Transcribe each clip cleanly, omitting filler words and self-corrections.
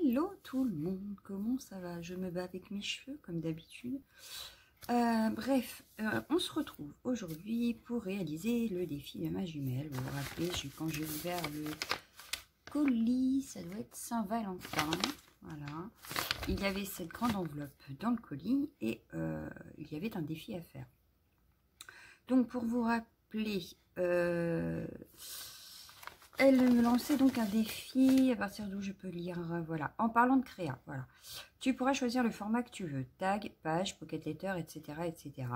Hello tout le monde, comment ça va? Je me bats avec mes cheveux comme d'habitude. Bref, on se retrouve aujourd'hui pour réaliser le défi de ma jumelle. Vous vous rappelez, quand j'ai ouvert le colis, ça doit être Saint-Valentin. Voilà, il y avait cette grande enveloppe dans le colis et il y avait un défi à faire. Donc pour vous rappeler, elle me lançait donc un défi à partir d'où je peux lire, voilà, en parlant de créa, voilà. Tu pourras choisir le format que tu veux, tag, page, pocket letter, etc., etc.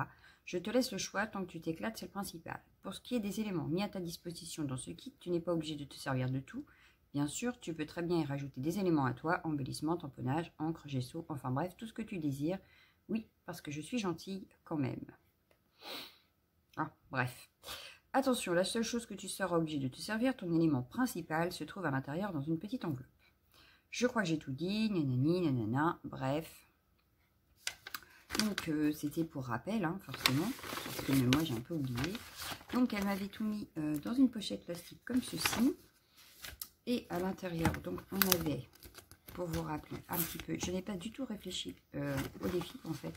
Je te laisse le choix, tant que tu t'éclates, c'est le principal. Pour ce qui est des éléments mis à ta disposition dans ce kit, tu n'es pas obligé de te servir de tout. Bien sûr, tu peux très bien y rajouter des éléments à toi, embellissement, tamponnage, encre, gesso, enfin bref, tout ce que tu désires. Oui, parce que je suis gentille quand même. Ah, bref. Attention, la seule chose que tu seras obligé de te servir, ton élément principal, se trouve à l'intérieur dans une petite enveloppe. Je crois que j'ai tout dit, nanani, nanana, bref. Donc, c'était pour rappel, hein, forcément, parce que moi, j'ai un peu oublié. Donc, elle m'avait tout mis dans une pochette plastique comme ceci. Et à l'intérieur, donc, on avait, pour vous rappeler un petit peu, je n'ai pas du tout réfléchi au défi, en fait.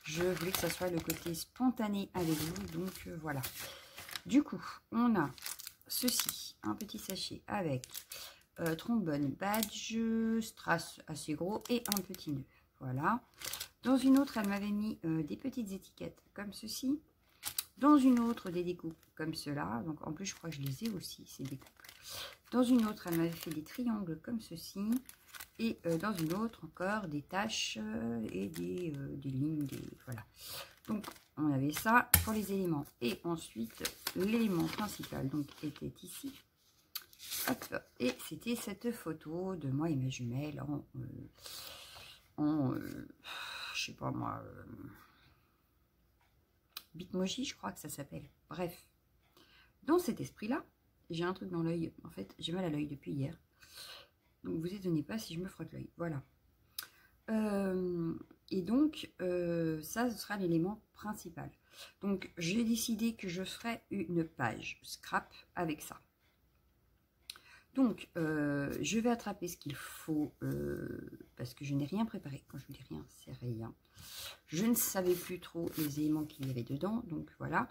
Je voulais que ça soit le côté spontané avec vous, donc voilà. Du coup, on a ceci, un petit sachet avec trombone, badge, strass assez gros et un petit nœud. Voilà. Dans une autre, elle m'avait mis des petites étiquettes comme ceci. Dans une autre, des découpes comme cela. Donc en plus, je crois que je les ai aussi, ces découpes. Dans une autre, elle m'avait fait des triangles comme ceci. Et dans une autre, encore des taches et des lignes. Voilà. Donc, on avait ça pour les éléments. Et ensuite, l'élément principal donc était ici. Hop, et c'était cette photo de moi et ma jumelle je sais pas moi, Bitmoji, je crois que ça s'appelle. Bref, dans cet esprit-là, j'ai un truc dans l'œil. En fait, j'ai mal à l'œil depuis hier. Donc, vous étonnez pas si je me frotte l'œil. Voilà. Et donc, ça, ce sera l'élément principal. Donc, j'ai décidé que je ferai une page scrap avec ça. Donc, je vais attraper ce qu'il faut, parce que je n'ai rien préparé. Quand je vous dis rien, c'est rien. Je ne savais plus trop les éléments qu'il y avait dedans, donc voilà.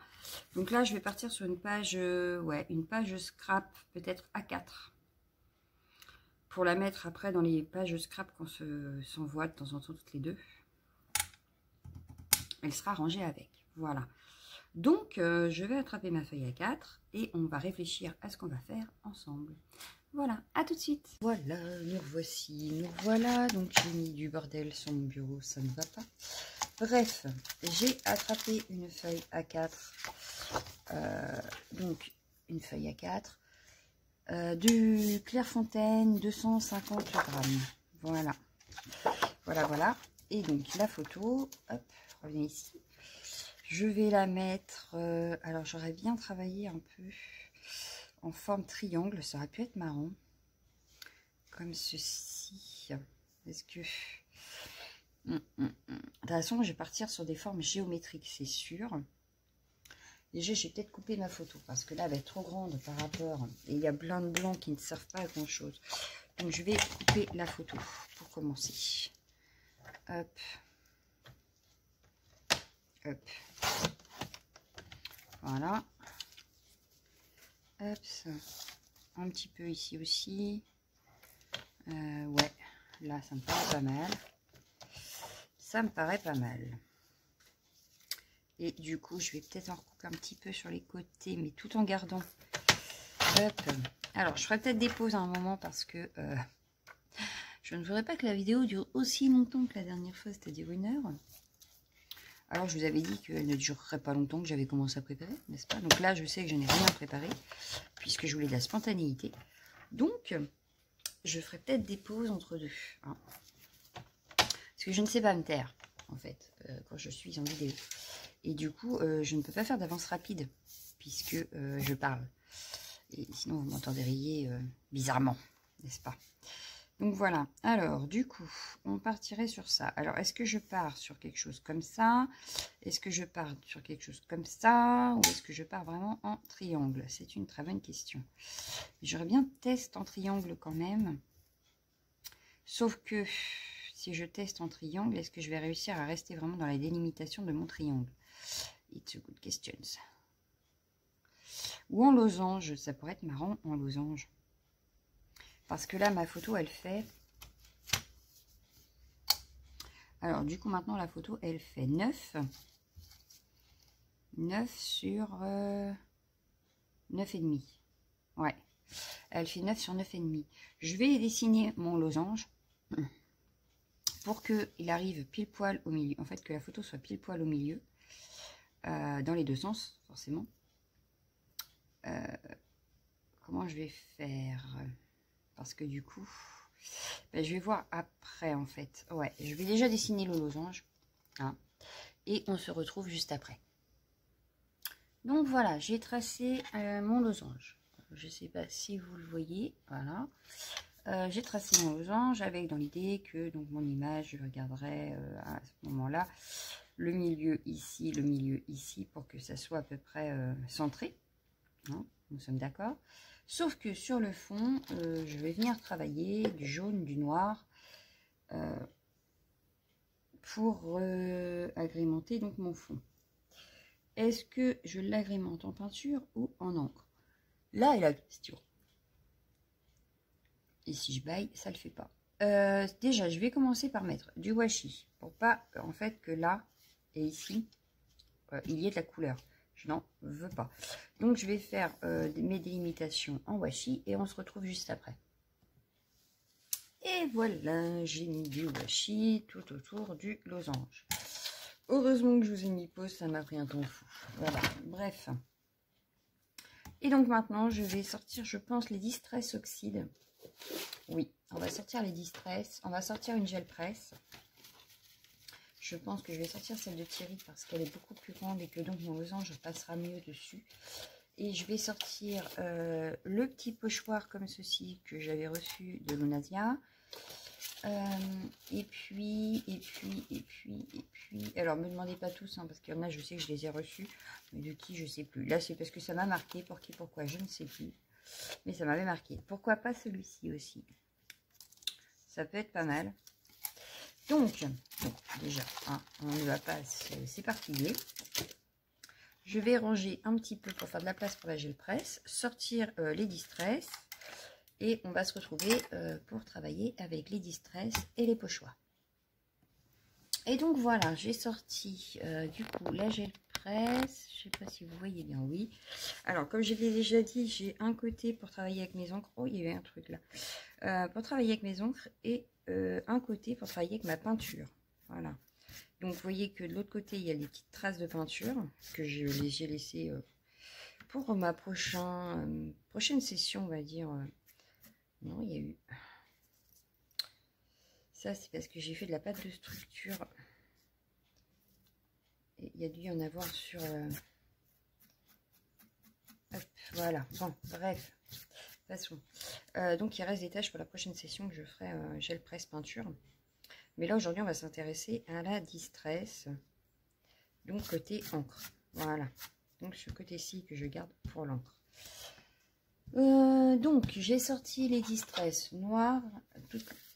Donc là, je vais partir sur une page, ouais, une page scrap, peut-être A4. Pour la mettre après dans les pages scrap qu'on s'envoie de temps en temps toutes les deux. Elle sera rangée avec, voilà. Donc, je vais attraper ma feuille A4 et on va réfléchir à ce qu'on va faire ensemble. Voilà, à tout de suite. Voilà, nous voici, nous voilà. Donc, j'ai mis du bordel sur mon bureau, ça ne va pas. Bref, j'ai attrapé une feuille A4. Donc, une feuille A4. Du Clairefontaine, 250 grammes. Voilà. Voilà, voilà. Et donc, la photo, hop, revenez ici. Je vais la mettre... alors, j'aurais bien travaillé un peu en forme triangle. Ça aurait pu être marrant. Comme ceci. Est-ce que... De toute façon, je vais partir sur des formes géométriques, c'est sûr. Déjà, j'ai peut-être coupé ma photo parce que là, elle va être trop grande par rapport. Et il y a plein de blancs qui ne servent pas à grand-chose. Donc, je vais couper la photo pour commencer. Hop. Hop. Voilà. Hop. Un petit peu ici aussi. Ouais. Là, ça me paraît pas mal. Ça me paraît pas mal. Et du coup, je vais peut-être en recouper un petit peu sur les côtés, mais tout en gardant. Hop. Alors, je ferai peut-être des pauses à un moment parce que je ne voudrais pas que la vidéo dure aussi longtemps que la dernière fois, c'est-à-dire 1 heure. Alors, je vous avais dit qu'elle ne durerait pas longtemps, que j'avais commencé à préparer, n'est-ce pas? Donc là, je sais que je n'ai rien préparé, puisque je voulais de la spontanéité. Donc, je ferai peut-être des pauses entre deux. Hein. Parce que je ne sais pas me taire, en fait, quand je suis en vidéo. Et du coup, je ne peux pas faire d'avance rapide, puisque je parle. Et sinon, vous m'entendriez bizarrement, n'est-ce pas? Donc voilà. Alors, du coup, on partirait sur ça. Alors, est-ce que je pars sur quelque chose comme ça? Est-ce que je pars sur quelque chose comme ça? Ou est-ce que je pars vraiment en triangle? C'est une très bonne question. J'aurais bien test en triangle quand même. Sauf que si je teste en triangle, est-ce que je vais réussir à rester vraiment dans la délimitation de mon triangle? It's a good question. Ou en losange, ça pourrait être marrant en losange. Parce que là, ma photo, elle fait... Alors, du coup, maintenant, la photo, elle fait 9. 9 sur 9,5. Ouais. Elle fait 9 sur 9,5. Je vais dessiner mon losange pour qu'il arrive pile poil au milieu. En fait, que la photo soit pile poil au milieu. Dans les deux sens, forcément. Comment je vais faire? Parce que du coup, ben, je vais voir après, en fait. Ouais, je vais déjà dessiner le losange. Hein, et on se retrouve juste après. Donc voilà, j'ai tracé mon losange. Je ne sais pas si vous le voyez. Voilà. J'ai tracé mon losange avec dans l'idée que donc mon image, je regarderai à ce moment-là le milieu ici pour que ça soit à peu près centré. Hein, nous sommes d'accord. Sauf que sur le fond, je vais venir travailler du jaune, du noir pour agrémenter donc mon fond. Est-ce que je l'agrémente en peinture ou en encre? Là est la question. Et si je baille, ça le fait pas. Déjà, je vais commencer par mettre du washi pour pas en fait que là et ici il y ait de la couleur. Je n'en veux pas. Donc, je vais faire mes délimitations en washi et on se retrouve juste après. Et voilà, j'ai mis du washi tout autour du losange. Heureusement que je vous ai mis pause, ça m'a pris un temps fou. Voilà, bref. Et donc maintenant, je vais sortir, je pense, les Distress Oxyde. Oui, on va sortir les Distress. On va sortir une gel presse. Je pense que je vais sortir celle de Thierry parce qu'elle est beaucoup plus grande et que donc mon losange passera mieux dessus. Et je vais sortir le petit pochoir comme ceci que j'avais reçu de Lunasia. Et puis, alors me demandez pas tous, hein, parce qu'il y en a, je sais que je les ai reçus, mais de qui, je sais plus. Là, c'est parce que ça m'a marqué, pour qui, pourquoi, je ne sais plus. Mais ça m'avait marqué. Pourquoi pas celui-ci aussi? Ça peut être pas mal. Donc déjà, hein, on ne va pas s'éparpiller. Je vais ranger un petit peu pour faire de la place pour la gel presse, sortir les Distress et on va se retrouver pour travailler avec les Distress et les pochoirs. Et donc voilà, j'ai sorti du coup la gel presse. Je sais pas si vous voyez bien, oui. Alors comme je l'ai déjà dit, j'ai un côté pour travailler avec mes encres. Oh, il y avait un truc là. Pour travailler avec mes encres et un côté pour travailler avec ma peinture. Voilà. Donc vous voyez que de l'autre côté, il y a des petites traces de peinture que j'ai laissées pour ma prochaine session, on va dire. Non, il y a eu... Ça, c'est parce que j'ai fait de la pâte de structure. Et il y a dû y en avoir sur... Hop, voilà. Bon, bref. Passons. Donc, il reste des tâches pour la prochaine session que je ferai gel presse peinture. Mais là, aujourd'hui, on va s'intéresser à la Distress. Donc, côté encre. Voilà. Donc, ce côté-ci que je garde pour l'encre. Donc, j'ai sorti les Distress noires.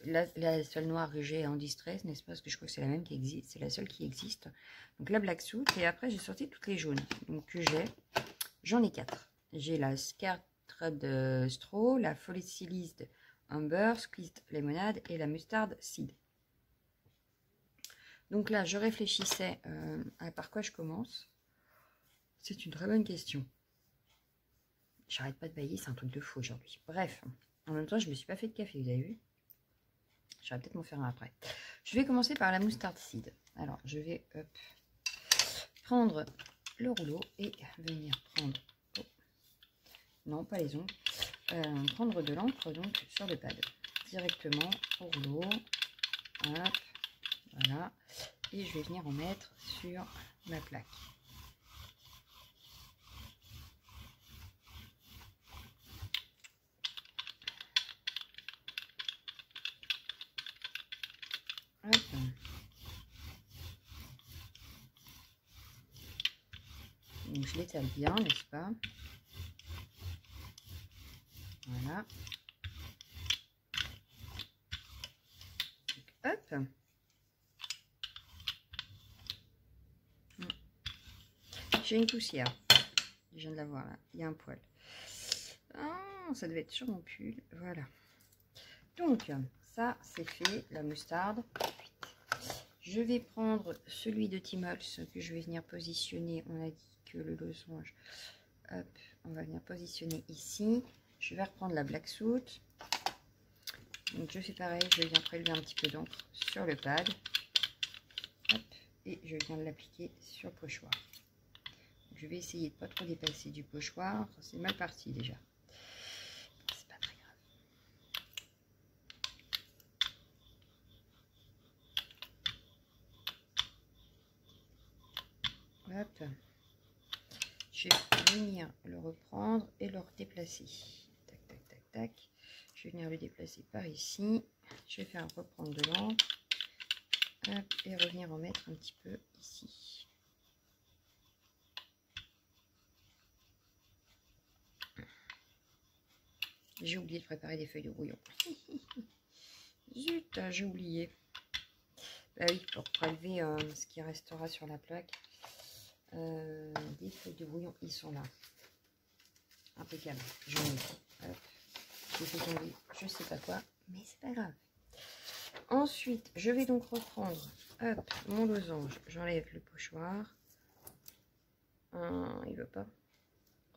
La seule noire que j'ai en Distress, n'est-ce pas? Parce que je crois que c'est la même qui existe. C'est la seule qui existe. Donc, la Black Suit. Et après, j'ai sorti toutes les jaunes. Donc, que j'ai. J'en ai 4. J'ai la Scarred Straw, la Follicilized Amber, Squeezed Lemonade et la Mustard Seed. Donc là, je réfléchissais à par quoi je commence. C'est une très bonne question. J'arrête pas de bailler, c'est un truc de fou aujourd'hui. Bref, en même temps, je me suis pas fait de café, vous avez vu? J'aurais peut-être m'en faire un après. Je vais commencer par la Mustard Seed. Alors, je vais prendre le rouleau et venir prendre... Oh, non, pas les ongles. Prendre de l'encre donc sur le pad. Directement au rouleau. Hop, voilà. Et je vais venir en mettre sur ma plaque. Hop. Donc je l'étale bien, n'est-ce pas? Voilà. Hop. J'ai une poussière. Je viens de la voir là. Il y a un poil. Ah, ça devait être sur mon pull. Voilà. Donc, ça, c'est fait. La moutarde. Je vais prendre celui de Timols que je vais venir positionner. On a dit que le losange. Hop, on va venir positionner ici. Je vais reprendre la Black Soot. Donc, je fais pareil. Je viens prélever un petit peu d'encre sur le pad. Hop, et je viens de l'appliquer sur le pochoir. Je vais essayer de ne pas trop dépasser du pochoir. C'est mal parti déjà. C'est pas très grave. Hop. Je vais venir le reprendre et le redéplacer. Tac, tac, tac, tac. Je vais venir le déplacer par ici. Je vais faire reprendre de l'encre. Hop, et revenir en mettre un petit peu ici. J'ai oublié de préparer des feuilles de brouillon. Zut, j'ai oublié. Bah oui, pour prélever ce qui restera sur la plaque. Des feuilles de brouillon, ils sont là. Impeccable. Je mets. Hop. J'ai fait tomber je sais pas quoi, mais c'est pas grave. Ensuite, je vais donc reprendre hop, mon losange. J'enlève le pochoir. Il veut pas.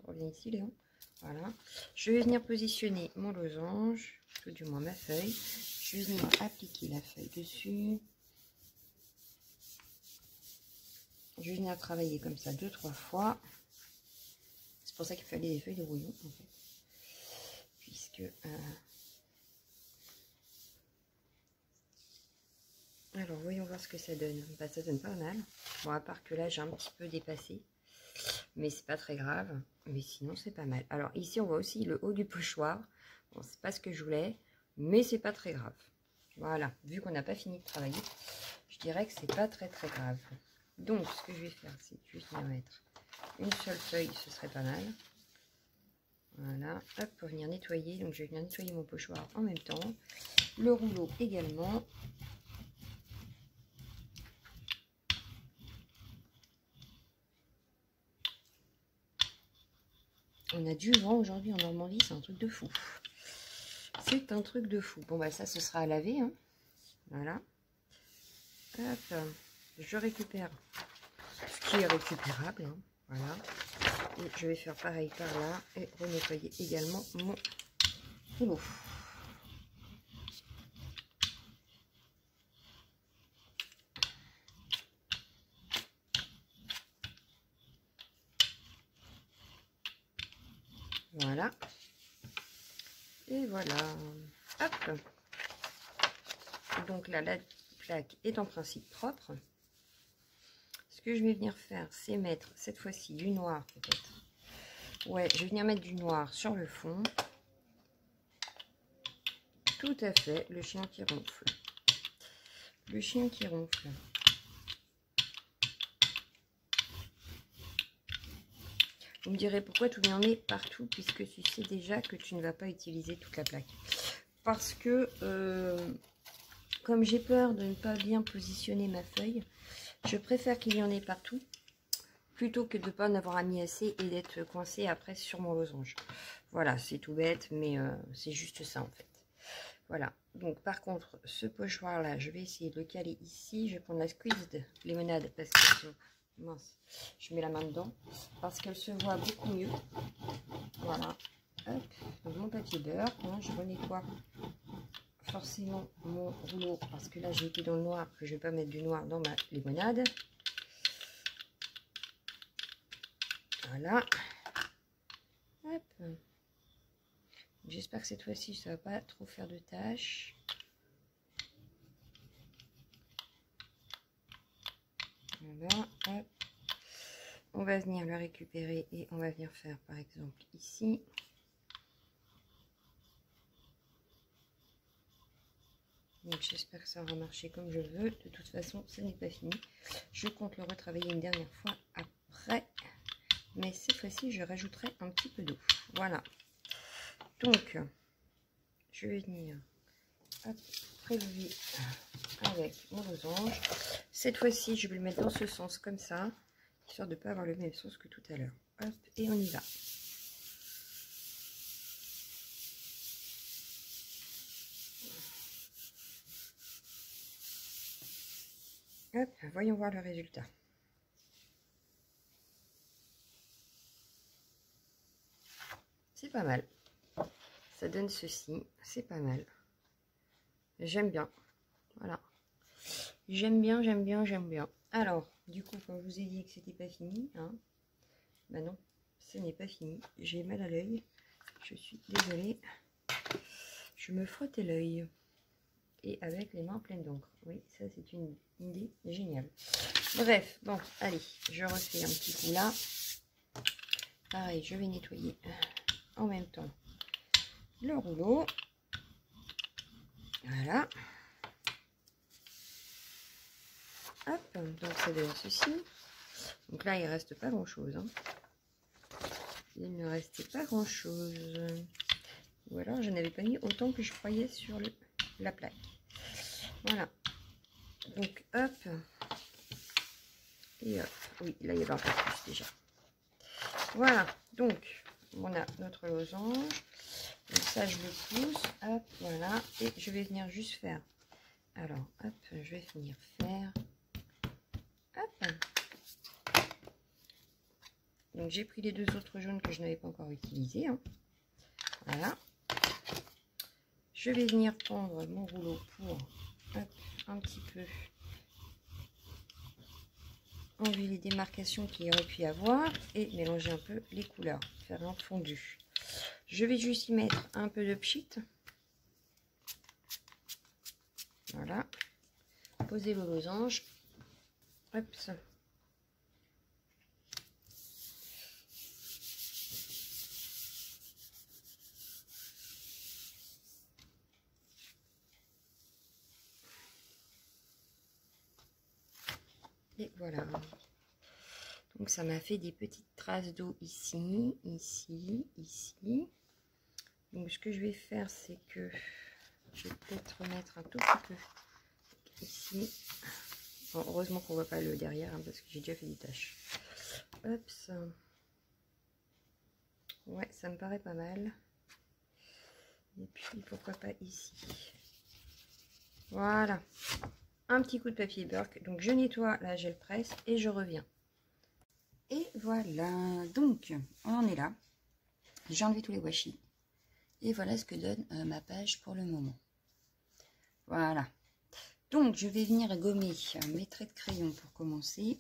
Reviens ici, Léon. Voilà. Je vais venir positionner mon losange, tout du moins ma feuille. Je vais venir appliquer la feuille dessus. Je vais venir travailler comme ça 2-3 fois. C'est pour ça qu'il fallait des feuilles de brouillon, en fait. Puisque... Alors, voyons voir ce que ça donne. Bah, ça donne pas mal. Bon, à part que là, j'ai un petit peu dépassé. Mais c'est pas très grave. Mais sinon, c'est pas mal. Alors, ici, on voit aussi le haut du pochoir. Bon, c'est pas ce que je voulais. Mais c'est pas très grave. Voilà. Vu qu'on n'a pas fini de travailler, je dirais que c'est pas très grave. Donc, ce que je vais faire, c'est juste venir mettre une seule feuille. Ce serait pas mal. Voilà. Hop, pour venir nettoyer. Donc, je vais venir nettoyer mon pochoir en même temps. Le rouleau également. On a du vent aujourd'hui en Normandie, c'est un truc de fou. C'est un truc de fou. Bon, bah ça, ce sera à laver. Hein. Voilà. Hop. Je récupère ce qui est récupérable. Hein. Voilà. Et je vais faire pareil par là et renettoyer également mon rouleau. Voilà. Et voilà. Hop. Donc là, la plaque est en principe propre. Ce que je vais venir faire, c'est mettre cette fois-ci du noir peut-être. Ouais, je vais venir mettre du noir sur le fond. Tout à fait, le chien qui ronfle. Le chien qui ronfle. Vous me direz pourquoi tu en mets partout puisque tu sais déjà que tu ne vas pas utiliser toute la plaque. Parce que comme j'ai peur de ne pas bien positionner ma feuille, je préfère qu'il y en ait partout plutôt que de ne pas en avoir mis assez et d'être coincé après sur mon losange. Voilà, c'est tout bête, mais c'est juste ça en fait. Voilà, donc par contre, ce pochoir là, je vais essayer de le caler ici. Je vais prendre la squeezed limonade parce que mince, je mets la main dedans parce qu'elle se voit beaucoup mieux. Voilà, hop, donc mon papier beurre, hein, je renettoie forcément mon rouleau parce que là j'ai été dans le noir, que je vais pas mettre du noir dans ma limonade. Voilà, hop. J'espère que cette fois-ci ça va pas trop faire de tâches. Voilà, hop. On va venir le récupérer et on va venir faire par exemple ici. Donc j'espère que ça aura marché comme je veux. De toute façon, ce n'est pas fini. Je compte le retravailler une dernière fois après. Mais cette fois-ci, je rajouterai un petit peu d'eau. Voilà. Donc, je vais venir hop, prélever avec mon losange. Cette fois-ci, je vais le mettre dans ce sens comme ça, histoire de ne pas avoir le même sens que tout à l'heure. Hop, et on y va. Hop, voyons voir le résultat. C'est pas mal. Ça donne ceci, c'est pas mal. J'aime bien. Voilà. J'aime bien, j'aime bien, j'aime bien. Alors, du coup, quand je vous ai dit que c'était pas fini, hein, bah non, ce n'est pas fini. J'ai mal à l'œil. Je suis désolée. Je me frottais l'œil. Et avec les mains pleines d'encre. Oui, ça c'est une idée géniale. Bref, bon, allez, je refais un petit coup là. Pareil, je vais nettoyer en même temps le rouleau. Voilà. Hop, donc ça donne ceci. Donc là, il reste pas grand chose. Hein. Il ne restait pas grand chose. Ou alors, je n'avais pas mis autant que je croyais sur la plaque. Voilà. Donc, hop. Et hop. Oui, là, il y avait un peu plus déjà. Voilà. Donc, on a notre losange. Donc ça, je le pousse. Hop, voilà. Et je vais venir juste faire. Alors, hop, je vais venir faire. Hop. Donc, j'ai pris les deux autres jaunes que je n'avais pas encore utilisés. Hein. Voilà. Je vais venir prendre mon rouleau pour hop, un petit peu enlever les démarcations qu'il y aurait pu y avoir et mélanger un peu les couleurs, faire un fondu. Je vais juste y mettre un peu de pchit. Voilà. Poser le losange. Hop, ça. Et voilà. Donc ça m'a fait des petites traces d'eau ici, ici, ici. Donc ce que je vais faire, c'est que je vais peut-être remettre un tout petit peu ici. Bon, heureusement qu'on voit pas le derrière, hein, parce que j'ai déjà fait des taches. Hop, ça. Ouais, ça me paraît pas mal. Et puis pourquoi pas ici. Voilà. Un petit coup de papier Burke. Donc je nettoie la gel presse et je reviens. Et voilà. Donc on en est là. J'ai enlevé tous les washi. Et voilà ce que donne ma page pour le moment. Voilà. Donc je vais venir gommer mes traits de crayon pour commencer.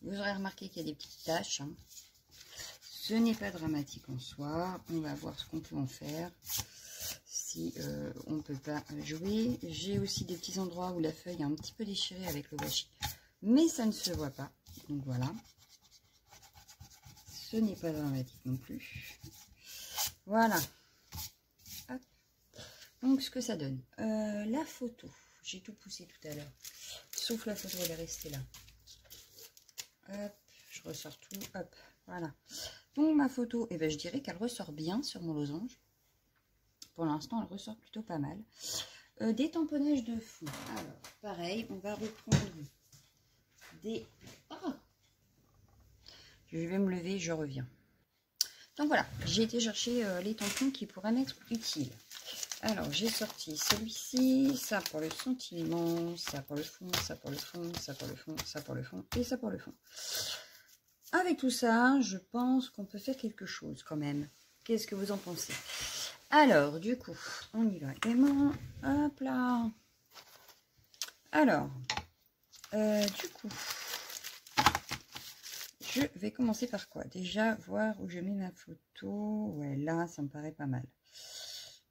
Vous aurez remarqué qu'il y a des petites taches. Hein. Ce n'est pas dramatique en soi. On va voir ce qu'on peut en faire. Si on ne peut pas jouer. J'ai aussi des petits endroits où la feuille est un petit peu déchirée avec le washi. Mais ça ne se voit pas. Donc voilà. Ce n'est pas dramatique non plus. Voilà. Hop. Donc ce que ça donne. La photo. J'ai tout poussé tout à l'heure. Sauf la photo, elle est restée là. Hop. Je ressors tout. Hop. Voilà. Donc ma photo, eh ben, je dirais qu'elle ressort bien sur mon losange. Pour l'instant, elle ressort plutôt pas mal. Des tamponnages de fond. Alors, pareil, on va reprendre des... Oh, je vais me lever, je reviens. Donc voilà, j'ai été chercher les tampons qui pourraient m'être utiles. Alors, j'ai sorti celui-ci, ça pour le sentiment, ça pour le fond, ça pour le fond, ça pour le fond, ça pour le fond et ça pour le fond. Avec tout ça, je pense qu'on peut faire quelque chose quand même. Qu'est-ce que vous en pensez? Alors, du coup, on y va gaiement. Hop là. Alors, du coup, je vais commencer par quoi? Déjà, voir où je mets ma photo. Ouais, là, ça me paraît pas mal.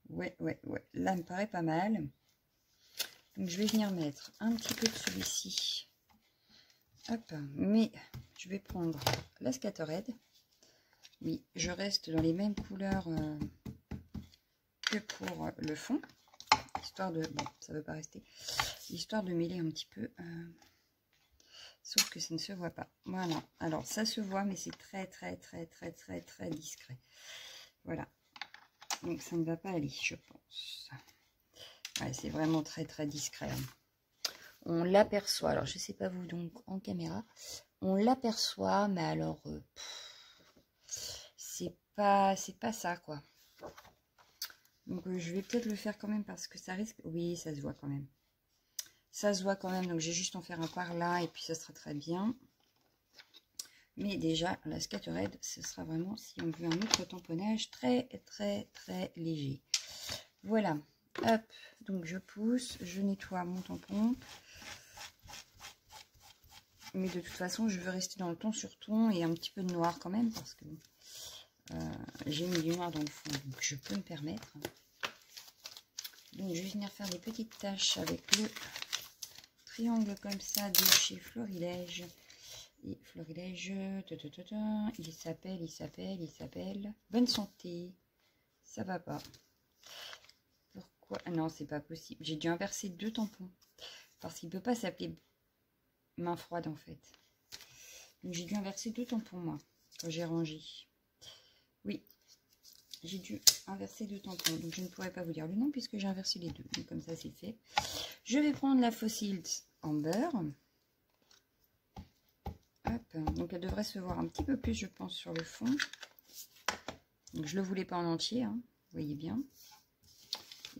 Ouais. Là, me paraît pas mal. Donc, je vais venir mettre un petit peu de celui-ci. Hop, mais je vais prendre la Scattered. Oui, je reste dans les mêmes couleurs que pour le fond. Histoire de... Bon, ça ne veut pas rester. Histoire de mêler un petit peu. Sauf que ça ne se voit pas. Voilà. Alors, ça se voit, mais c'est très discret. Voilà. Donc ça ne va pas aller, je pense. Ouais, c'est vraiment très très discret. On l'aperçoit, alors je sais pas vous donc en caméra, on l'aperçoit, mais alors c'est pas ça quoi. Donc je vais peut-être le faire quand même parce que ça risque, oui ça se voit quand même. Ça se voit quand même, donc j'ai juste en faire un par là et puis ça sera très bien. Mais déjà la Scattered, ce sera vraiment si on veut un autre tamponnage très très très léger. Voilà, hop, donc je pousse, je nettoie mon tampon. Mais de toute façon, je veux rester dans le ton sur ton et un petit peu de noir quand même parce que j'ai mis du noir dans le fond, donc je peux me permettre. Donc je vais venir faire des petites taches avec le triangle comme ça de chez Florilège. Et Florilège, il s'appelle Bonne Santé. Ça va pas. Pourquoi? Ah non, c'est pas possible. J'ai dû inverser 2 tampons parce qu'il peut pas s'appeler Main Froide en fait. Donc j'ai dû inverser 2 tampons moi quand j'ai rangé. Oui, j'ai dû inverser 2 tampons. Donc je ne pourrais pas vous dire le nom puisque j'ai inversé les 2. Donc comme ça c'est fait. Je vais prendre la Fossilt Amber. Hop. Donc elle devrait se voir un petit peu plus je pense sur le fond. Donc je ne le voulais pas en entier. Hein, vous voyez bien.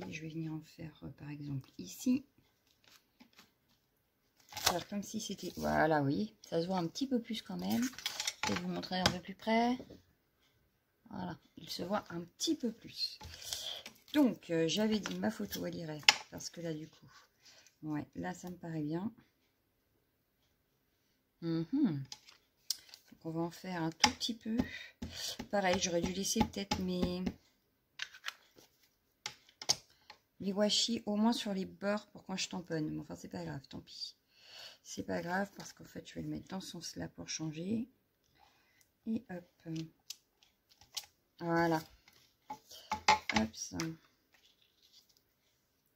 Et je vais venir en faire par exemple ici. Faire comme si c'était... Voilà, oui. Ça se voit un petit peu plus quand même. Je vais vous montrer un peu plus près. Voilà, il se voit un petit peu plus. Donc, j'avais dit ma photo, elle irait. Parce que là, du coup, ouais, là, ça me paraît bien. Donc, on va en faire un tout petit peu. Pareil, j'aurais dû laisser peut-être les washi au moins sur les bords pour quand je tamponne. Mais enfin, c'est pas grave, tant pis. C'est pas grave parce qu'en fait, je vais le mettre dans ce sens-là pour changer. Et hop. Voilà. Hop, ça.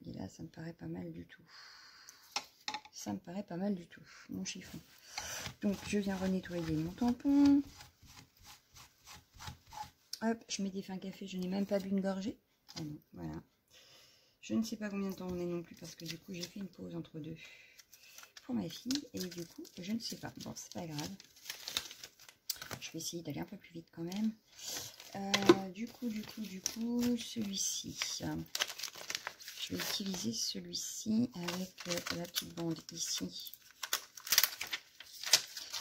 Et là, ça me paraît pas mal du tout. Ça me paraît pas mal du tout, mon chiffon. Donc, je viens renettoyer mon tampon. Hop, je mets des fins café. Je n'ai même pas bu une gorgée. Ah non, voilà. Je ne sais pas combien de temps on est non plus parce que du coup, j'ai fait une pause entre deux pour ma fille. Et du coup, je ne sais pas. Bon, c'est pas grave. Je vais essayer d'aller un peu plus vite quand même. Du coup, celui-ci. Je vais utiliser celui-ci avec la petite bande ici.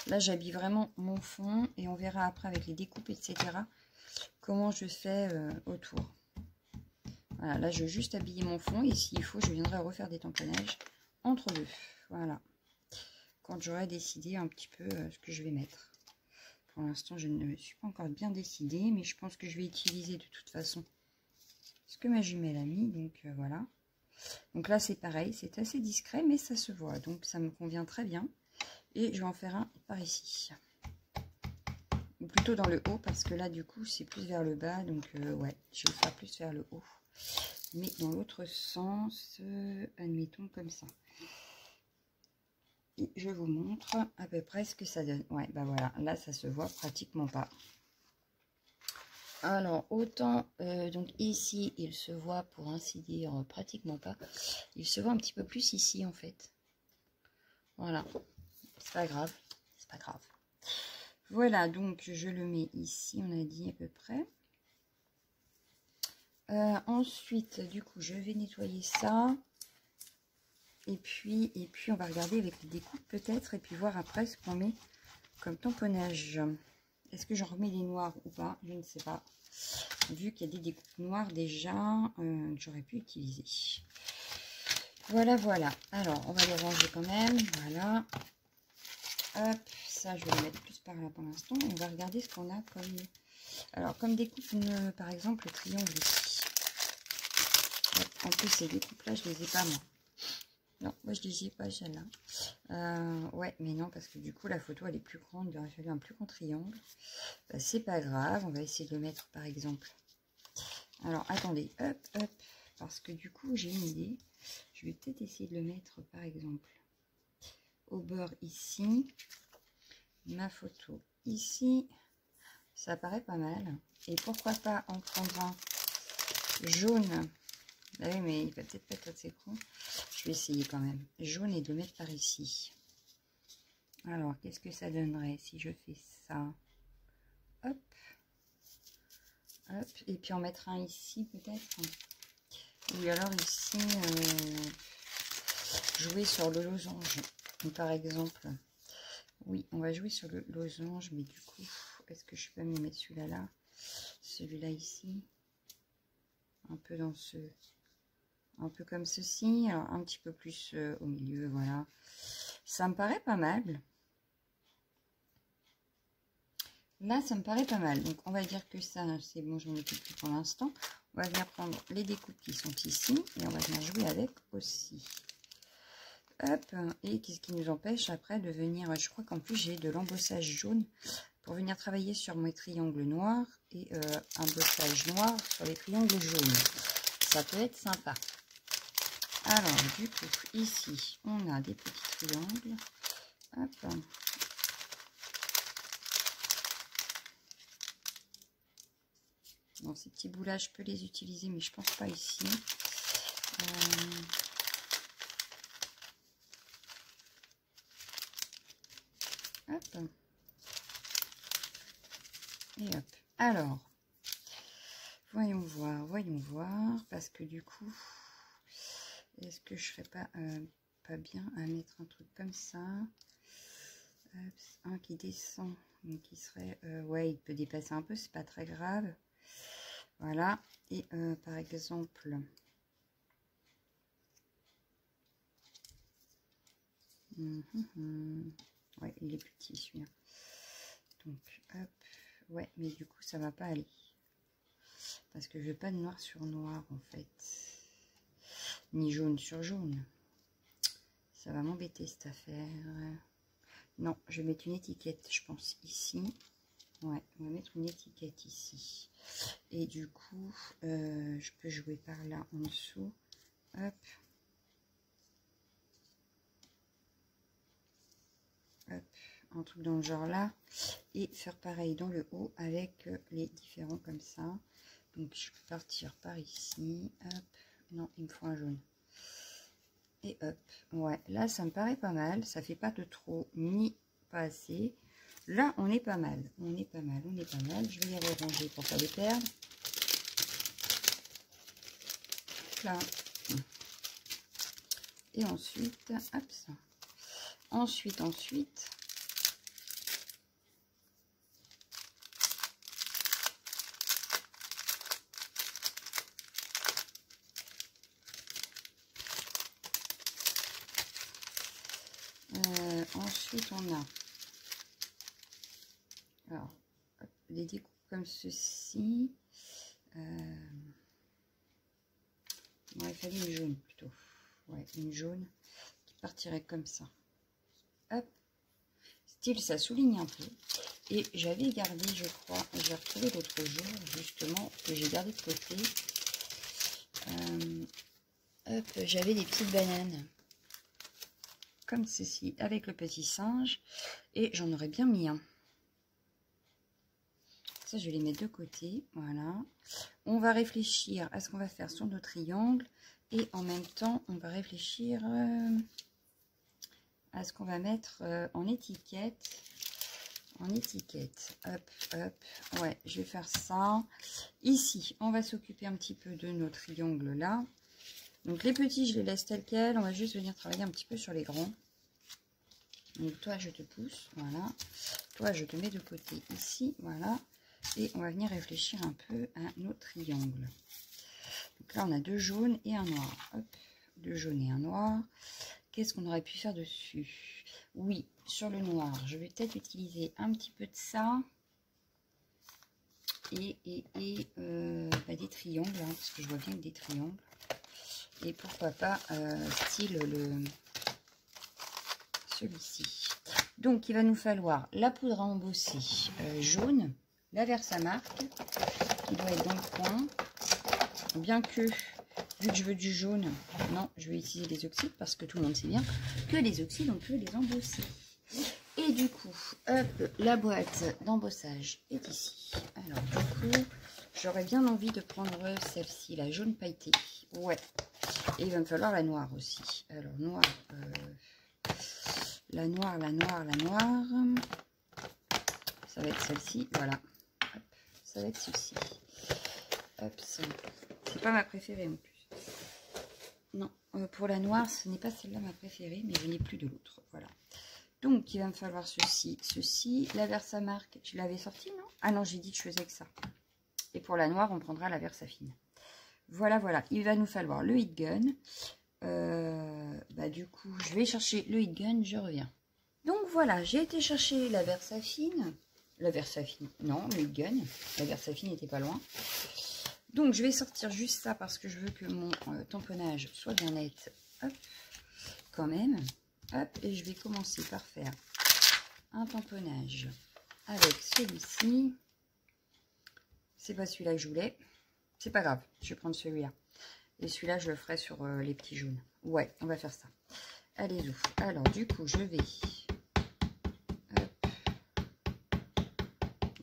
Là, j'habille vraiment mon fond et on verra après avec les découpes, etc. comment je fais autour. Voilà, là, je veux juste habiller mon fond et s'il faut, je viendrai refaire des tamponnages entre deux. Voilà. Quand j'aurai décidé un petit peu ce que je vais mettre. Pour l'instant, je ne me suis pas encore bien décidée, mais je pense que je vais utiliser de toute façon ce que ma jumelle a mis. Donc, voilà. Donc là, c'est pareil, c'est assez discret, mais ça se voit. Donc, ça me convient très bien. Et je vais en faire un par ici. Ou plutôt dans le haut, parce que là, du coup, c'est plus vers le bas. Donc, ouais, je vais le faire plus vers le haut. Mais dans l'autre sens, admettons comme ça. Et je vous montre à peu près ce que ça donne. Ouais, bah voilà, là, ça se voit pratiquement pas. Alors, autant, donc ici, il se voit, pour ainsi dire, pratiquement pas. Il se voit un petit peu plus ici, en fait. Voilà. C'est pas grave. C'est pas grave. Voilà, donc je le mets ici, on a dit à peu près. Ensuite, du coup, je vais nettoyer ça. Et puis on va regarder avec les découpes peut-être. Et puis voir après ce qu'on met comme tamponnage. Est-ce que j'en remets des noirs ou pas? Je ne sais pas. Vu qu'il y a des découpes noires déjà, que j'aurais pu utiliser. Voilà, voilà. Alors, on va les ranger quand même. Voilà. Hop, ça, je vais le mettre plus par là pour l'instant. On va regarder ce qu'on a comme... Alors, comme découpe, par exemple, le triangle ici. Hop, en plus, ces découpes-là, je les ai pas, moi. Non, moi, je les ai pas, celle-là. Ouais, mais non, parce que du coup, la photo, elle est plus grande. Il aurait fallu un plus grand triangle. Bah, c'est pas grave. On va essayer de le mettre, par exemple. Alors, attendez. Hop, hop. Parce que du coup, j'ai une idée. Je vais peut-être essayer de le mettre, par exemple, au bord ici. Ma photo ici. Ça paraît pas mal. Et pourquoi pas en prendre un Jaune. Ah oui, mais il va peut-être pas être assez con. Je vais essayer quand même. Jaune et de le mettre par ici. Alors, qu'est-ce que ça donnerait si je fais ça? Hop. Hop. Et puis en mettre un ici peut-être. Ou alors ici, jouer sur le losange. Par exemple. Oui, on va jouer sur le losange. Mais du coup, est-ce que je peux me mettre celui-là là? Celui-là ici. Un peu dans ce... Un peu comme ceci, alors un petit peu plus au milieu, voilà. Ça me paraît pas mal. Là, ça me paraît pas mal. Donc, on va dire que ça, c'est bon, je m'en occupe plus pour l'instant. On va venir prendre les découpes qui sont ici et on va venir jouer avec aussi. Hop, et qu'est-ce qui nous empêche après de venir... Je crois qu'en plus, j'ai de l'embossage jaune pour venir travailler sur mes triangles noirs et un bossage noir sur les triangles jaunes. Ça peut être sympa. Alors, du coup, ici, on a des petits triangles. Hop. Bon, ces petits bouts-là, je peux les utiliser, mais je pense pas ici. Hop. Et hop. Alors, voyons voir, parce que du coup... Est-ce que je serais pas bien à mettre un truc comme ça? Un qui descend, donc qui serait... ouais, il peut dépasser un peu, c'est pas très grave. Voilà. Et par exemple... Ouais, il est petit celui-là. Donc, hop. Ouais, mais du coup, ça va pas aller. Parce que je veux pas de noir sur noir, en fait. Ni jaune sur jaune. Ça va m'embêter cette affaire. Non, je vais mettre une étiquette, je pense, ici. Ouais, on va mettre une étiquette ici. Et du coup, je peux jouer par là en dessous. Hop. Hop. Un truc dans le genre là. Et faire pareil dans le haut avec les différents comme ça. Donc, je peux partir par ici. Hop. Non, il me faut un jaune. Et hop, ouais, là ça me paraît pas mal, ça fait pas de trop ni pas assez. Là on est pas mal, on est pas mal. Je vais les ranger pour pas les perdre. Là. Et ensuite, hop ça. Ensuite. Ensuite, on a alors, hop, des découpes comme ceci. Il fallait une jaune plutôt. Ouais, une jaune qui partirait comme ça. Hop. Style, ça souligne un peu. Et j'avais gardé, je crois, j'ai retrouvé l'autre jour, justement, que j'ai gardé de côté. Hop, j'avais des petites bananes. Comme ceci, avec le petit singe. Et j'en aurais bien mis un. Ça, je vais les mettre de côté. Voilà. On va réfléchir à ce qu'on va faire sur nos triangles. Et en même temps, on va réfléchir à ce qu'on va mettre en étiquette. Hop, hop. Ouais, je vais faire ça. Ici, on va s'occuper un petit peu de nos triangles là. Donc les petits, je les laisse tels quels. On va juste venir travailler un petit peu sur les grands. Donc toi, je te pousse. Voilà. Toi, je te mets de côté ici. Voilà. Et on va venir réfléchir un peu à nos triangles. Donc là, on a deux jaunes et un noir. Hop, deux jaunes et un noir. Qu'est-ce qu'on aurait pu faire dessus? Oui, sur le noir, je vais peut-être utiliser un petit peu de ça. Et des triangles, hein, parce que je vois bien que des triangles. Et pourquoi pas style celui-ci. Donc, il va nous falloir la poudre à embosser jaune, la Versamark, qui doit être dans le coin. Bien que, vu que je veux du jaune, non, je vais utiliser les oxydes, parce que tout le monde sait bien que les oxydes, on peut les embosser. Et du coup, hop, la boîte d'embossage est ici. Alors, du coup, J'aurais bien envie de prendre celle-ci, la jaune pailletée. Ouais. Et il va me falloir la noire aussi. Alors, noire. La noire. Ça va être celle-ci. Voilà. Hop, ça va être celle-ci. Hop, c'est pas ma préférée en plus. Non, pour la noire, ce n'est pas celle-là ma préférée, mais je n'ai plus de l'autre. Voilà. Donc, il va me falloir ceci. La Versamark, je l'avais sorti, non? Ah non, j'ai dit que je faisais que ça. Et pour la noire, on prendra la Versafine. Voilà, voilà. Il va nous falloir le heat gun. Du coup, je vais chercher le heat gun, je reviens. Donc voilà, j'ai été chercher la Versafine. La Versafine, non, le heat gun. La Versafine n'était pas loin. Donc, je vais sortir juste ça parce que je veux que mon tamponnage soit bien net. Hop, quand même. Hop, et je vais commencer par faire un tamponnage avec celui-ci. C'est pas celui-là que je voulais. C'est pas grave, je vais prendre celui-là. Et celui-là, je le ferai sur les petits jaunes. Ouais, on va faire ça. Allez, ouf. Alors, du coup, je vais... Hop.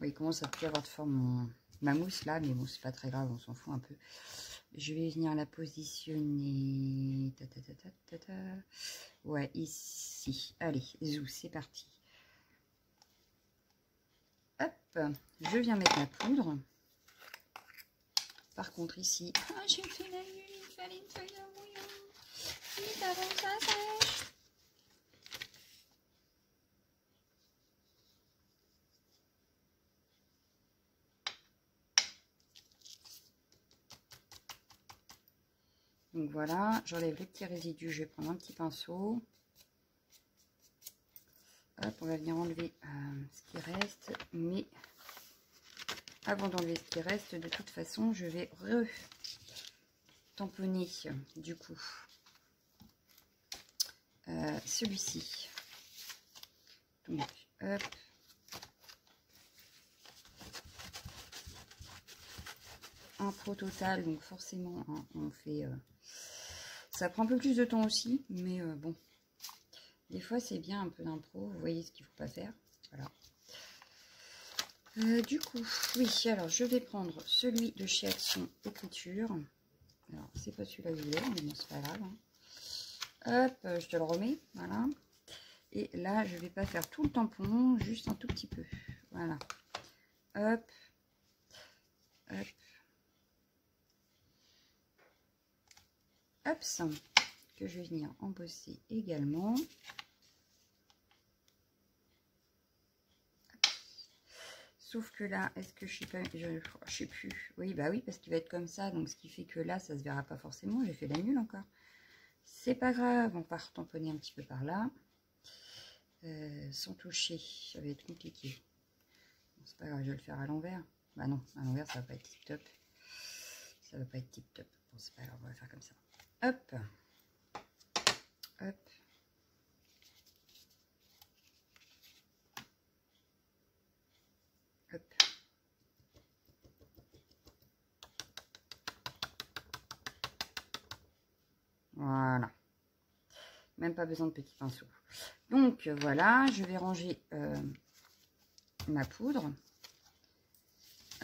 Oui, il commence à plus avoir de forme ma mousse là, mais bon, c'est pas très grave, on s'en fout un peu. Je vais venir la positionner. Ouais, ici. Allez, zou, c'est parti. Hop, je viens mettre la poudre. Par contre, ici, j'ai fait la nuit, il fallait une feuille de bouillon. Vite avant que ça sèche. Donc voilà, j'enlève les petits résidus. Je vais prendre un petit pinceau. Hop, on va venir enlever ce qui reste. Mais avant d'enlever ce qui reste, de toute façon, je vais tamponner du coup celui-ci. Donc, hop. Impro total, donc forcément, hein, on fait... ça prend un peu plus de temps aussi, mais bon. Des fois, c'est bien un peu d'impro. Vous voyez ce qu'il ne faut pas faire. Voilà. Du coup, oui, alors je vais prendre celui de chez Action Écriture. Alors, c'est pas celui-là que je voulais, mais bon, c'est pas grave. Hein. Hop, je te le remets, voilà. Et là, je vais pas faire tout le tampon, juste un tout petit peu. Voilà. Hop. Hop. Hop, ça, que je vais venir embosser également. Sauf que là, est-ce que je sais pas, je sais plus. Oui, bah oui, parce qu'il va être comme ça, donc ce qui fait que là, ça se verra pas forcément. J'ai fait la nulle encore. C'est pas grave, on va retamponner un petit peu par là. Sans toucher, ça va être compliqué. Bon, c'est pas grave, je vais le faire à l'envers. Bah non, à l'envers, ça va pas être tip top. Ça va pas être tip top. Bon, c'est pas grave, on va faire comme ça. Hop. Hop. Hop. Voilà. Même pas besoin de petits pinceaux. Donc voilà, je vais ranger ma poudre.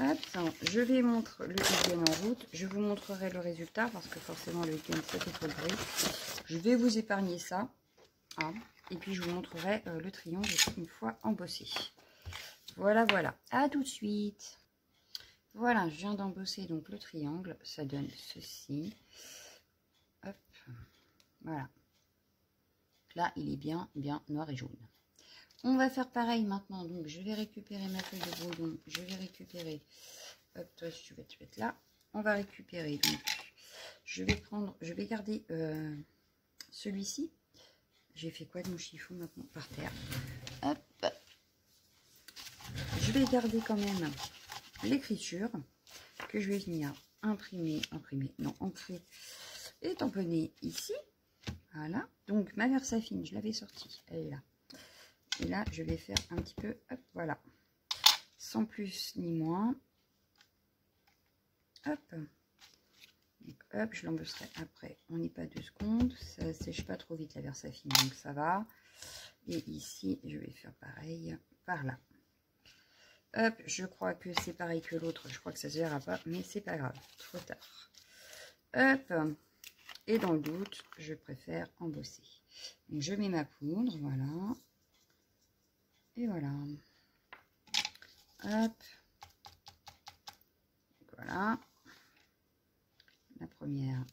Hop, je vais montrer le week-end en route. Je vous montrerai le résultat parce que forcément le week-end ça fait trop de bruit. Je vais vous épargner ça. Hein, et puis je vous montrerai le triangle une fois embossé. Voilà, voilà. À tout de suite. Voilà, je viens d'embosser donc le triangle. Ça donne ceci. Hop. Voilà. Là, il est bien noir et jaune. On va faire pareil maintenant. Donc, je vais récupérer ma feuille de brouillon. Je vais récupérer... Hop, toi, tu vas te mettre là. On va récupérer. Donc, je vais garder celui-ci. J'ai fait quoi de mon chiffon maintenant? Par terre. Hop. Je vais garder quand même l'écriture que je vais venir ancrer et tamponner ici. Voilà. Donc, ma Versafine, je l'avais sortie. Elle est là. Et là, je vais faire un petit peu, hop, voilà. Sans plus ni moins. Hop. Donc, hop, je l'embosserai après. On n'est pas 2 secondes. Ça sèche pas trop vite la Versafine, donc ça va. Et ici, je vais faire pareil par là. Hop, je crois que c'est pareil que l'autre. Je crois que ça se verra pas, mais c'est pas grave. Trop tard. Hop. Et dans le doute, je préfère embosser. Donc, je mets ma poudre, voilà. Et voilà. Hop. Voilà. La première,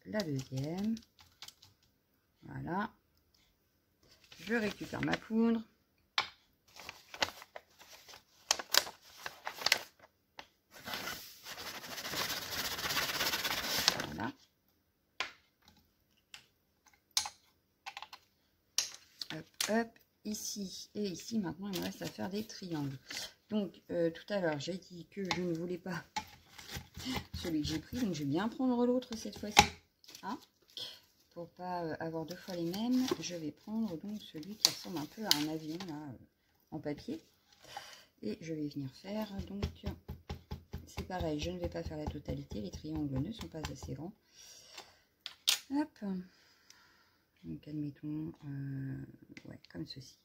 la deuxième. Voilà. Je récupère ma poudre. Voilà. Hop, hop. Ici et ici, maintenant, il me reste à faire des triangles. Donc, tout à l'heure, j'ai dit que je ne voulais pas celui que j'ai pris. Donc, je vais bien prendre l'autre cette fois-ci. Hein, pour pas avoir deux fois les mêmes, je vais prendre donc celui qui ressemble un peu à un avion, là, en papier. Et je vais venir faire, donc, c'est pareil, je ne vais pas faire la totalité. Les triangles ne sont pas assez grands. Hop. Donc, admettons, ouais, comme ceci.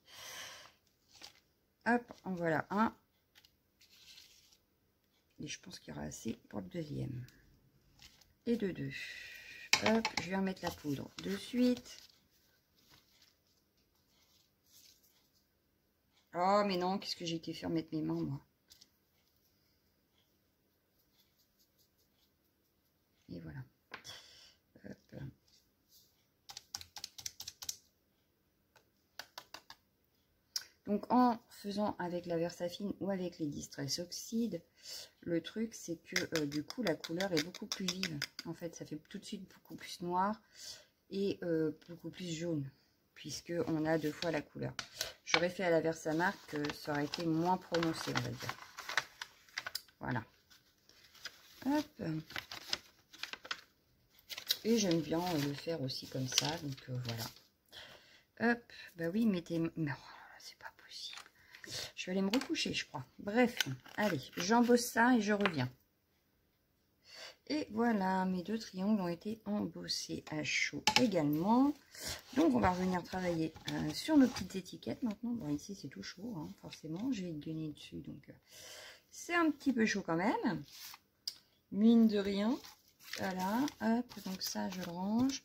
Hop, en voilà un. Et je pense qu'il y aura assez pour le deuxième. Et de deux. Hop, je vais remettre la poudre de suite. Oh, mais non, qu'est-ce que j'ai été faire mettre mes mains, moi. Et voilà. Hop. Donc, en faisant avec la Versafine ou avec les Distress Oxide, le truc, c'est que du coup, la couleur est beaucoup plus vive. En fait, ça fait tout de suite beaucoup plus noir et beaucoup plus jaune, puisqu'on a deux fois la couleur. J'aurais fait à la Versamark, ça aurait été moins prononcé, on va dire. Voilà. Hop. Et j'aime bien le faire aussi comme ça, donc voilà. Hop, bah oui, mettez... Mais oh, c'est pas possible. Je vais aller me recoucher, je crois. Bref, allez, j'embosse ça et je reviens. Et voilà, mes deux triangles ont été embossés à chaud également. Donc, on va revenir travailler sur nos petites étiquettes maintenant. Bon, ici, c'est tout chaud, hein, forcément. J'ai gagné dessus, donc c'est un petit peu chaud quand même. Mine de rien. Voilà, hop, donc ça, je le range.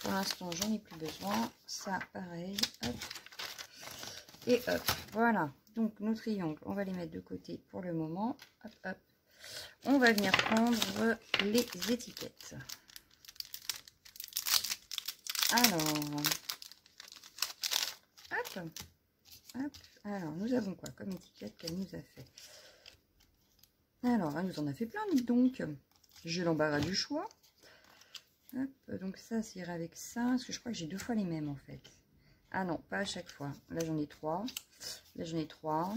Pour l'instant, j'en ai plus besoin. Ça, pareil, hop. Et hop, voilà. Donc, nos triangles, on va les mettre de côté pour le moment. Hop, hop. On va venir prendre les étiquettes. Alors, hop, hop. Alors, nous avons quoi comme étiquette qu'elle nous a fait? Alors, elle nous en a fait plein, dites donc. J'ai l'embarras du choix. Hop, donc ça, ça ira avec ça. Parce que je crois que j'ai deux fois les mêmes, en fait. Ah non, pas à chaque fois. Là, j'en ai trois. Là, j'en ai trois.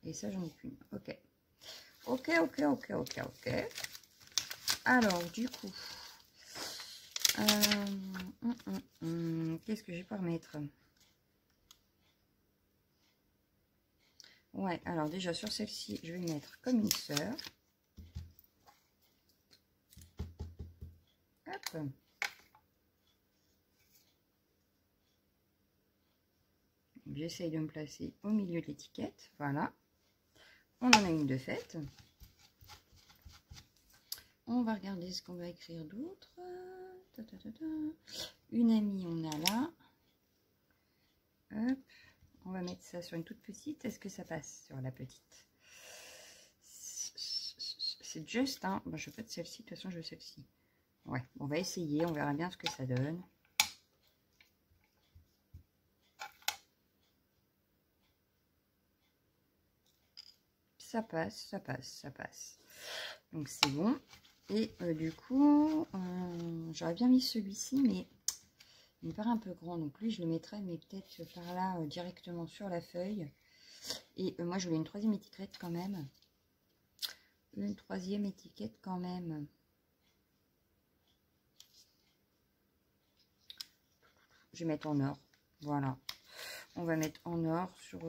Et ça, j'en ai qu'une. Ok. Ok, ok, ok, ok, ok. Alors, du coup, qu'est-ce que je vais pas remettre? Ouais, alors déjà, sur celle-ci, je vais mettre comme une sœur. Hop. J'essaye de me placer au milieu de l'étiquette. Voilà. On en a une de faite. On va regarder ce qu'on va écrire d'autre. Une amie, on a là. Hop. On va mettre ça sur une toute petite. Est-ce que ça passe sur la petite? C'est juste, hein. Bon, je veux pas de celle-ci. De toute façon, je veux celle-ci. Ouais, on va essayer. On verra bien ce que ça donne. Ça passe, ça passe, ça passe. Donc, c'est bon. Et du coup, j'aurais bien mis celui-ci, mais il me paraît un peu grand. Donc, lui, je le mettrais, mais peut-être par là, directement sur la feuille. Et moi, je voulais une troisième étiquette quand même. Une troisième étiquette quand même. Je vais mettre en or. Voilà. On va mettre en or sur,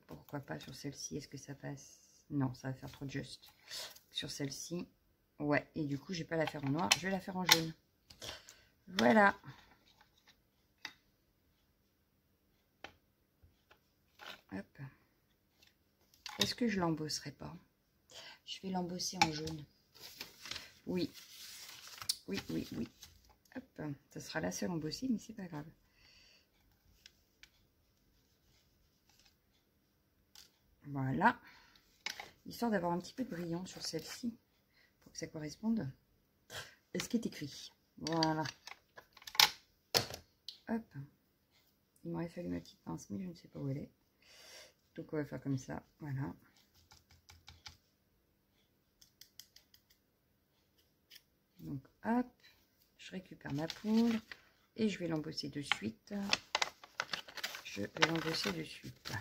pourquoi pas sur celle-ci. Est-ce que ça passe? Non, ça va faire trop juste. Sur celle-ci, ouais. Et du coup, je vais pas la faire en noir. Je vais la faire en jaune. Voilà. Hop. Est-ce est-ce que je l'embosserai pas? Je vais l'embosser en jaune. Oui. Oui, oui, oui. Hop, ça sera la seule embossée, mais c'est pas grave. Voilà. Histoire d'avoir un petit peu de brillant sur celle-ci, pour que ça corresponde à ce qui est écrit. Voilà. Hop. Il m'aurait fallu ma petite pince, mais je ne sais pas où elle est. Donc on va faire comme ça. Voilà. Donc hop. Je récupère ma poudre et je vais l'embosser de suite. Je vais l'embosser de suite.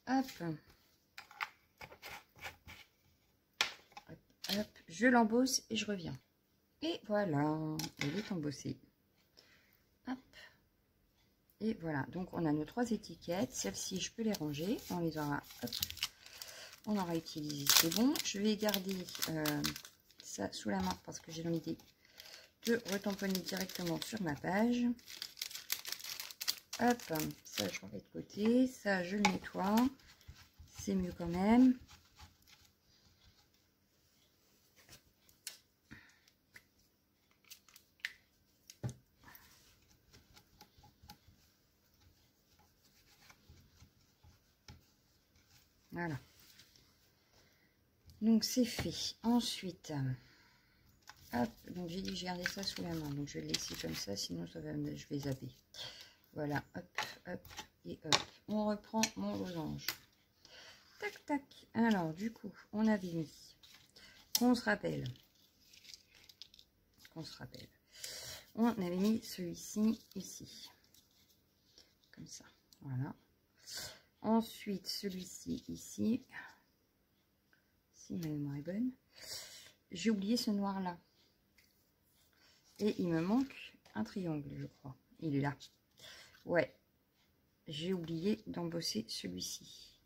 Hop. Hop, hop. Je l'embosse et je reviens. Et voilà, elle est embossée. Hop. Et voilà, donc on a nos 3 étiquettes. Celles-ci, je peux les ranger. On les aura, hop, on aura utilisé. C'est bon. Je vais garder ça sous la main parce que j'ai l'idée de retamponner directement sur ma page. Hop, ça je remets de côté. Ça, je le nettoie. C'est mieux quand même. Voilà. Donc c'est fait. Ensuite, hop, donc j'ai dit que je gardais ça sous la main. Donc je vais le laisser comme ça, sinon ça va, je vais zapper. Voilà, hop, hop, et hop. On reprend mon losange. Tac, tac. Alors, du coup, on avait mis, qu'on se rappelle, on avait mis celui-ci ici. Comme ça, voilà. Ensuite, celui-ci ici. Si ma mémoire est bonne. J'ai oublié ce noir-là. Et il me manque un triangle, je crois. Il est là. Ouais. J'ai oublié d'embosser celui-ci.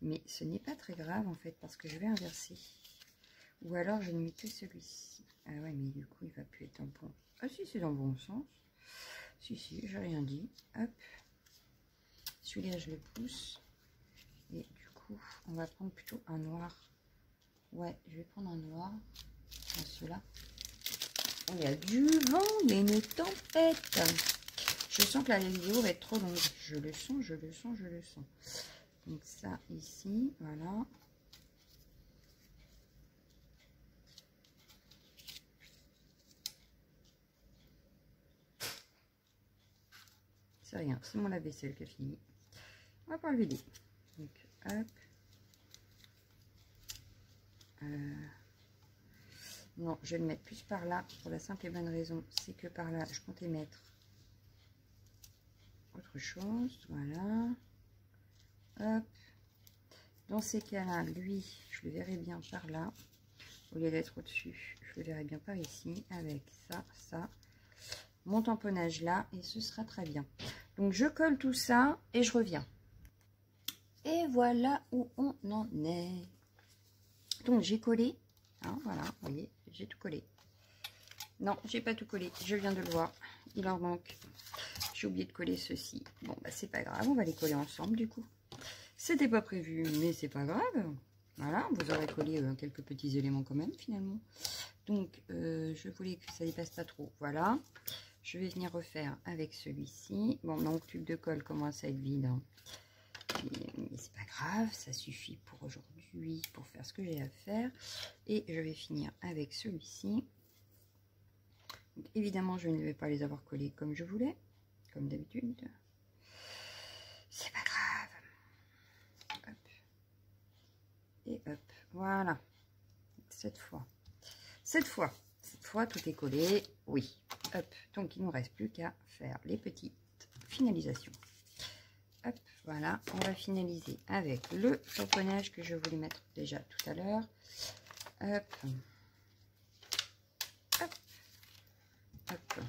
Mais ce n'est pas très grave, en fait, parce que je vais inverser. Ou alors, je ne mets que celui-ci. Ah ouais, mais du coup, il va plus être en bon. Ah si, c'est dans le bon sens. Si, si, j'ai rien dit. Hop. Celui-là, je le pousse. Et du coup, on va prendre plutôt un noir. Ouais, je vais prendre un noir. Dans ceux-là. Il y a du vent, il y a une tempête. Je sens que la vidéo va être trop longue. Je le sens, je le sens, je le sens. Donc ça, ici, voilà. C'est rien, c'est mon lave-vaisselle qui a fini. On va pas le vider. Donc, hop. Non, je vais le mettre plus par là, pour la simple et bonne raison, c'est que par là, je comptais mettre autre chose. Voilà. Hop. Dans ces cas-là, lui, je le verrai bien par là. Au lieu d'être au-dessus, je le verrai bien par ici, avec ça, ça. Mon tamponnage là, et ce sera très bien. Donc, je colle tout ça et je reviens. Et voilà où on en est. Donc, j'ai collé. Hein, voilà, vous voyez, j'ai tout collé. Non, j'ai pas tout collé, je viens de le voir. Il en manque. J'ai oublié de coller ceci. Bon, bah, c'est pas grave, on va les coller ensemble du coup. C'était pas prévu, mais c'est pas grave. Voilà, vous aurez collé quelques petits éléments quand même finalement. Donc, je voulais que ça dépasse pas trop. Voilà. Je vais venir refaire avec celui-ci. Bon, mon tube de colle commence à être vide. Hein. Mais c'est pas grave, ça suffit pour aujourd'hui, pour faire ce que j'ai à faire. Et je vais finir avec celui-ci. Évidemment, je ne vais pas les avoir collés comme je voulais, comme d'habitude. C'est pas grave. Hop. Et hop, voilà. Cette fois, tout est collé. Oui. Hop. Donc, il ne nous reste plus qu'à faire les petites finalisations. Hop, voilà. On va finaliser avec le tamponnage que je voulais mettre déjà tout à l'heure. Hop. Hop. Hop.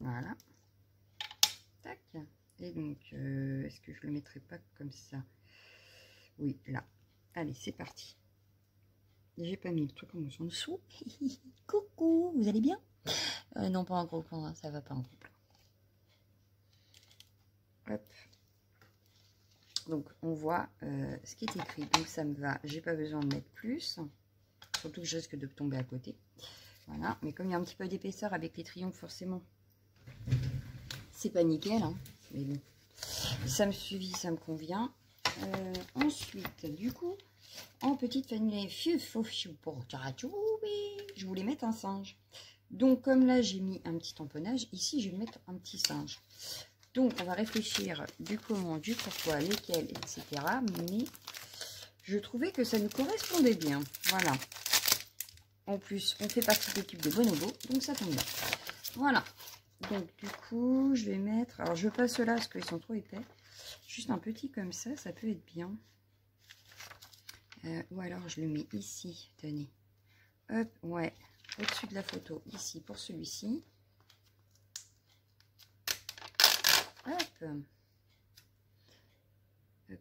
Voilà. Tac. Et donc, est-ce que je le mettrai pas comme ça? Oui, là. Allez, c'est parti. J'ai pas mis le truc en dessous. Coucou, vous allez bien? Non, pas en gros plan, hein, ça va pas en gros plan. Hop. Donc, on voit ce qui est écrit. Donc, ça me va. J'ai pas besoin de mettre plus. Surtout que je risque de tomber à côté. Voilà. Mais comme il y a un petit peu d'épaisseur avec les triomphes, forcément, c'est pas nickel. Hein. Mais bon, ça me suffit, ça me convient. Ensuite, du coup, en petite famille, je voulais mettre un singe. Donc, comme là, j'ai mis un petit tamponnage, ici, je vais mettre un petit singe. Donc, on va réfléchir du comment, du pourquoi, lesquels, etc. Mais je trouvais que ça nous correspondait bien. Voilà. En plus, on fait partie de l'équipe de Bonobo, donc ça tombe bien. Voilà. Donc, du coup, je vais mettre... Alors, je veux pas ceux-là parce qu'ils sont trop épais. Juste un petit comme ça peut être bien. Ou alors, je le mets ici. Tenez. Hop, ouais. Au-dessus de la photo, ici, pour celui-ci. Hop.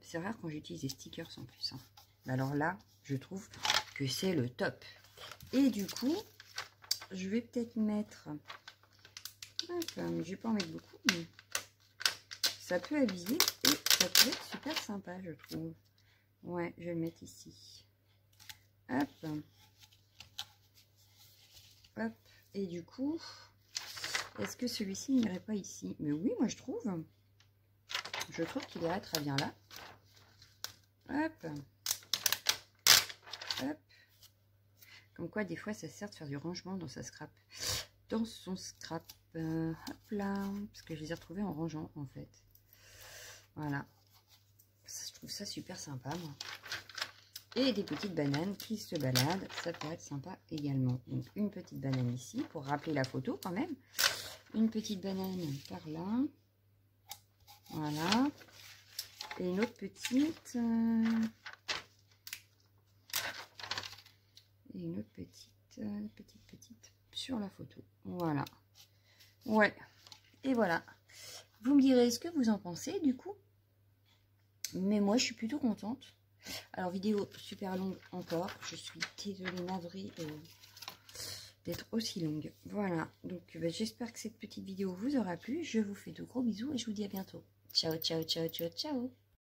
C'est rare quand j'utilise des stickers en plus. Hein. Alors là, je trouve que c'est le top. Et du coup, je vais peut-être mettre... Hop, je vais pas en mettre beaucoup, mais ça peut aviser et ça peut être super sympa, je trouve. Ouais, je vais le mettre ici. Hop. Hop. Et du coup, est-ce que celui-ci n'irait pas ici? Mais oui, moi je trouve. Je trouve qu'il irait très bien là. Hop. Hop. Comme quoi, des fois, ça sert de faire du rangement dans sa scrap. Dans son scrap. Hop là. Parce que je les ai retrouvés en rangeant, en fait. Voilà. Ça, je trouve ça super sympa, moi. Et des petites bananes qui se baladent. Ça peut être sympa également. Donc, une petite banane ici, pour rappeler la photo quand même. Une petite banane par là. Voilà. Et une autre petite... Et une autre petite sur la photo. Voilà. Ouais. Et voilà. Vous me direz ce que vous en pensez du coup. Mais moi, je suis plutôt contente. Alors, vidéo super longue encore. Je suis désolée, navrée d'être aussi longue. Voilà. Donc, j'espère que cette petite vidéo vous aura plu. Je vous fais de gros bisous et je vous dis à bientôt. Ciao, ciao, ciao, ciao, ciao.